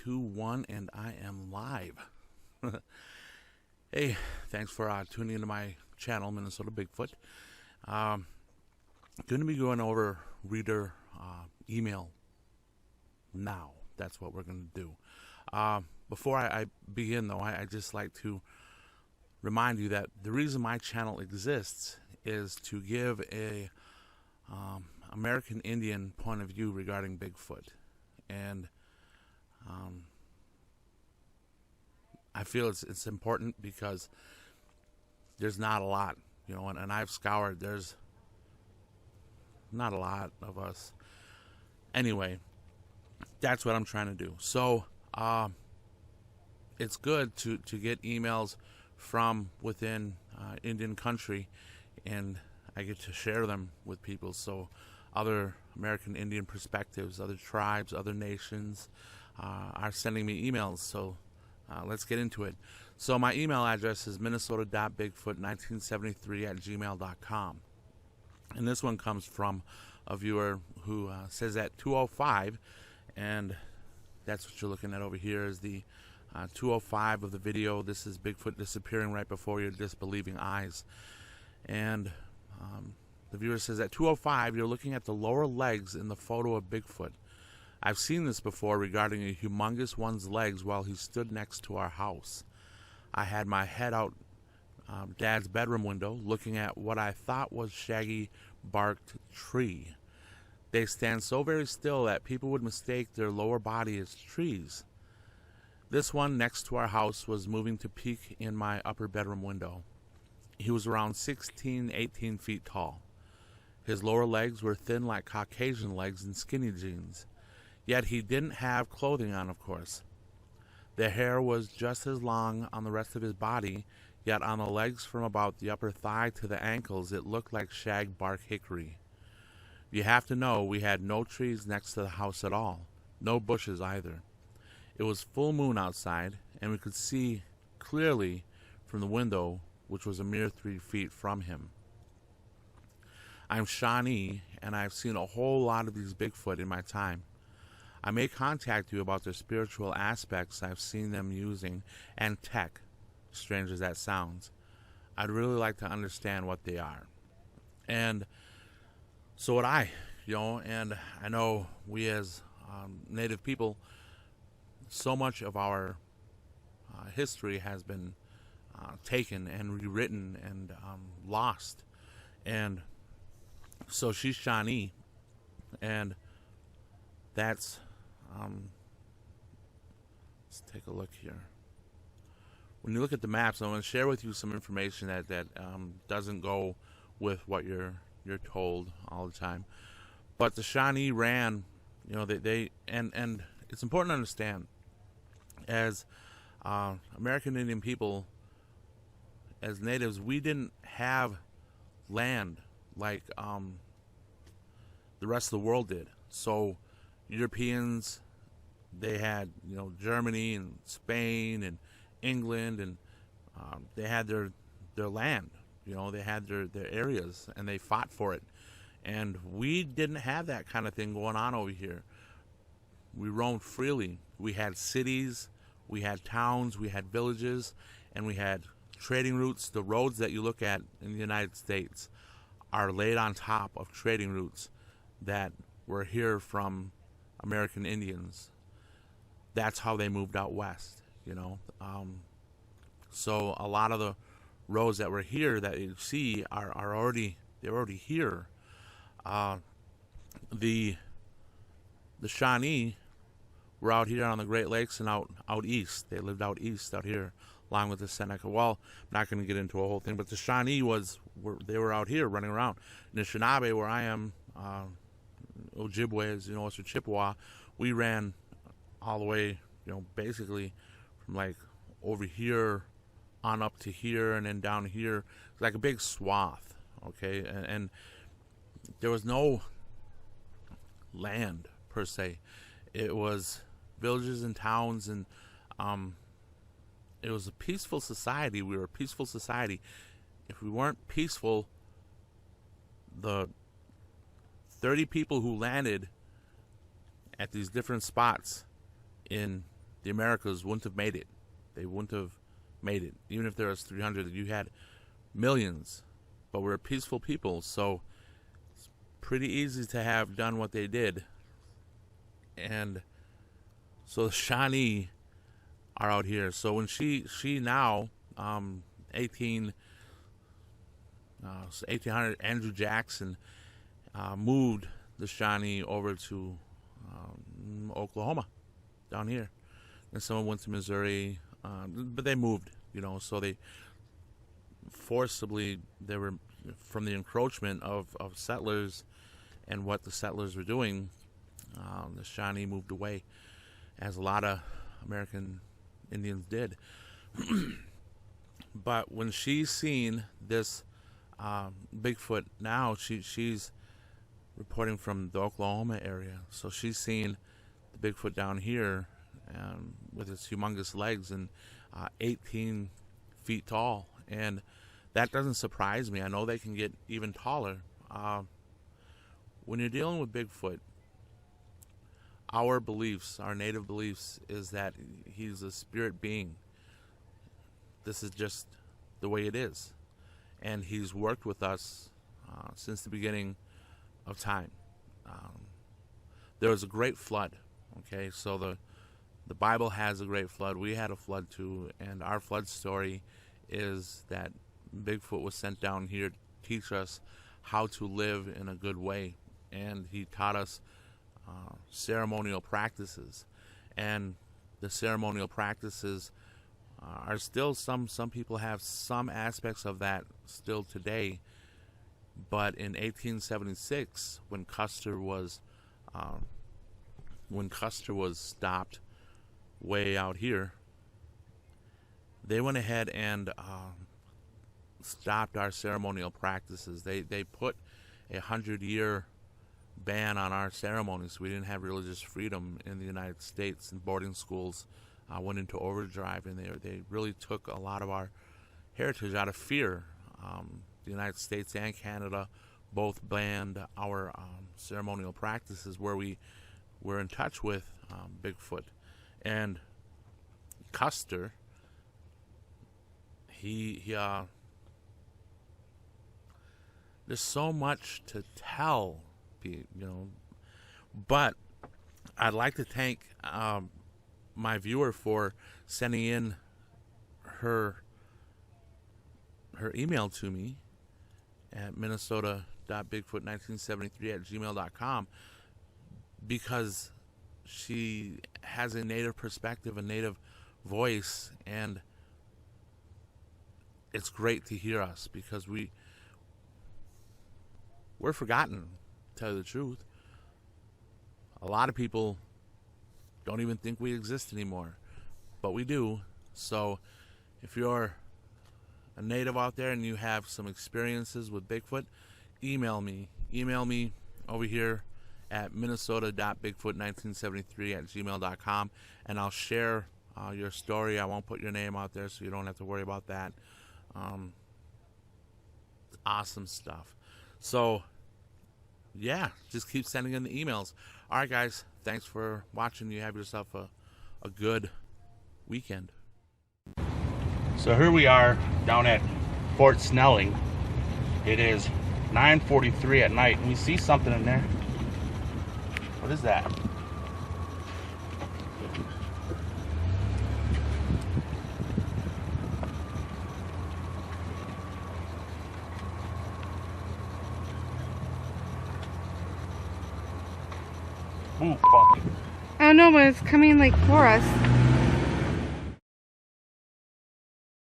2, 1, and I am live. Hey, thanks for tuning into my channel, Minnesota Bigfoot. Going to be going over reader email now. That's what we're going to do. Before I begin, though, I just like to remind you that the reason my channel exists is to give a American Indian point of view regarding Bigfoot. And I feel it's important because there's not a lot, you know, and I've scoured, there's not a lot of us. Anyway, that's what I'm trying to do. So it's good to get emails from within Indian country, and I get to share them with people. So other American Indian perspectives, other tribes, other nations are sending me emails. So let's get into it. So my email address is minnesota.bigfoot1973@gmail.com. And this one comes from a viewer who says at 2:05, and that's what you're looking at over here is the 2:05 of the video. This is Bigfoot disappearing right before your disbelieving eyes. And the viewer says at 2:05, you're looking at the lower legs in the photo of Bigfoot. I've seen this before regarding a humongous one's legs while he stood next to our house. I had my head out Dad's bedroom window looking at what I thought was shaggy barked tree. They stand so very still that people would mistake their lower body as trees. This one next to our house was moving to peek in my upper bedroom window. He was around 16, 18 feet tall. His lower legs were thin like Caucasian legs and skinny jeans. Yet he didn't have clothing on, of course. The hair was just as long on the rest of his body, yet on the legs from about the upper thigh to the ankles it looked like shag bark hickory. You have to know we had no trees next to the house at all, no bushes either. It was full moon outside, and we could see clearly from the window, which was a mere 3 feet from him. I'm Shawnee, and I've seen a whole lot of these Bigfoot in my time. I may contact you about their spiritual aspects I've seen them using, and tech, strange as that sounds. I'd really like to understand what they are. And so would I, you know, and I know we as Native people, so much of our history has been taken and rewritten and lost. And so she's Shawnee, and that's let's take a look here. When you look at the maps, I'm going to share with you some information that doesn't go with what you're told all the time. But the Shawnee ran, you know, they and it's important to understand, as American Indian people, as natives, we didn't have land like the rest of the world did. So Europeans, they had, you know, Germany and Spain and England, and they had their land, you know, they had their areas, and they fought for it. And we didn't have that kind of thing going on over here. We roamed freely. We had cities, we had towns, we had villages, and we had trading routes. The roads that you look at in the United States are laid on top of trading routes that were here from American Indians. That's how they moved out west, you know. So a lot of the roads that were here that you see are already here. The Shawnee were out here on the Great Lakes and out east. They lived out east, out here, along with the Seneca. Well, I'm not going to get into a whole thing, but the Shawnee they were out here running around. Anishinaabe, where I am, Ojibwe, as you know, it's a Chippewa. We ran all the way, you know, basically from like over here on up to here, and then down here, like a big swath. Okay, and there was no land per se. It was villages and towns, and it was a peaceful society. We were a peaceful society. If we weren't peaceful, the 30 people who landed at these different spots in the Americas wouldn't have made it. They wouldn't have made it. Even if there was 300, you had millions. But we're a peaceful people, so it's pretty easy to have done what they did. And so the Shawnee are out here. So when she now, 1800, Andrew Jackson moved the Shawnee over to Oklahoma, down here. And someone went to Missouri, but they moved, so they forcibly, they were from the encroachment of settlers and what the settlers were doing. The Shawnee moved away, as a lot of American Indians did. But when she's seen this Bigfoot now, she's reporting from the Oklahoma area, so she's seen the Bigfoot down here with its humongous legs and 18 feet tall, and that doesn't surprise me. I know they can get even taller. When you're dealing with Bigfoot, our beliefs, our native beliefs, is that he's a spirit being. This is just the way it is. And he's worked with us since the beginning of time. There was a great flood. Okay, so the Bible has a great flood. We had a flood too, and our flood story is that Bigfoot was sent down here to teach us how to live in a good way. And he taught us ceremonial practices, and the ceremonial practices are still, some people have some aspects of that still today. But in 1876, when Custer was stopped way out here, they went ahead and stopped our ceremonial practices. They put 100-year ban on our ceremonies. We didn't have religious freedom in the United States, and boarding schools went into overdrive, and they really took a lot of our heritage out of fear. The United States and Canada both banned our ceremonial practices where we were in touch with Bigfoot. And Custer, he there's so much to tell, but I'd like to thank my viewer for sending in her email to me at minnesota.bigfoot1973@gmail.com, because she has a native perspective, a native voice, and it's great to hear us, because we're forgotten, to tell you the truth. A lot of people don't even think we exist anymore, but we do. So if you're a native out there and you have some experiences with Bigfoot, email me over here at minnesota.bigfoot1973@gmail.com, and I'll share your story. I won't put your name out there, so you don't have to worry about that. Awesome stuff. So yeah, just keep sending in the emails. All right, guys, thanks for watching. You have yourself a good weekend. So here we are down at Fort Snelling. It is 9:43 at night, and we see something in there. What is that? Ooh, fuck. I don't know, but it's coming like for us.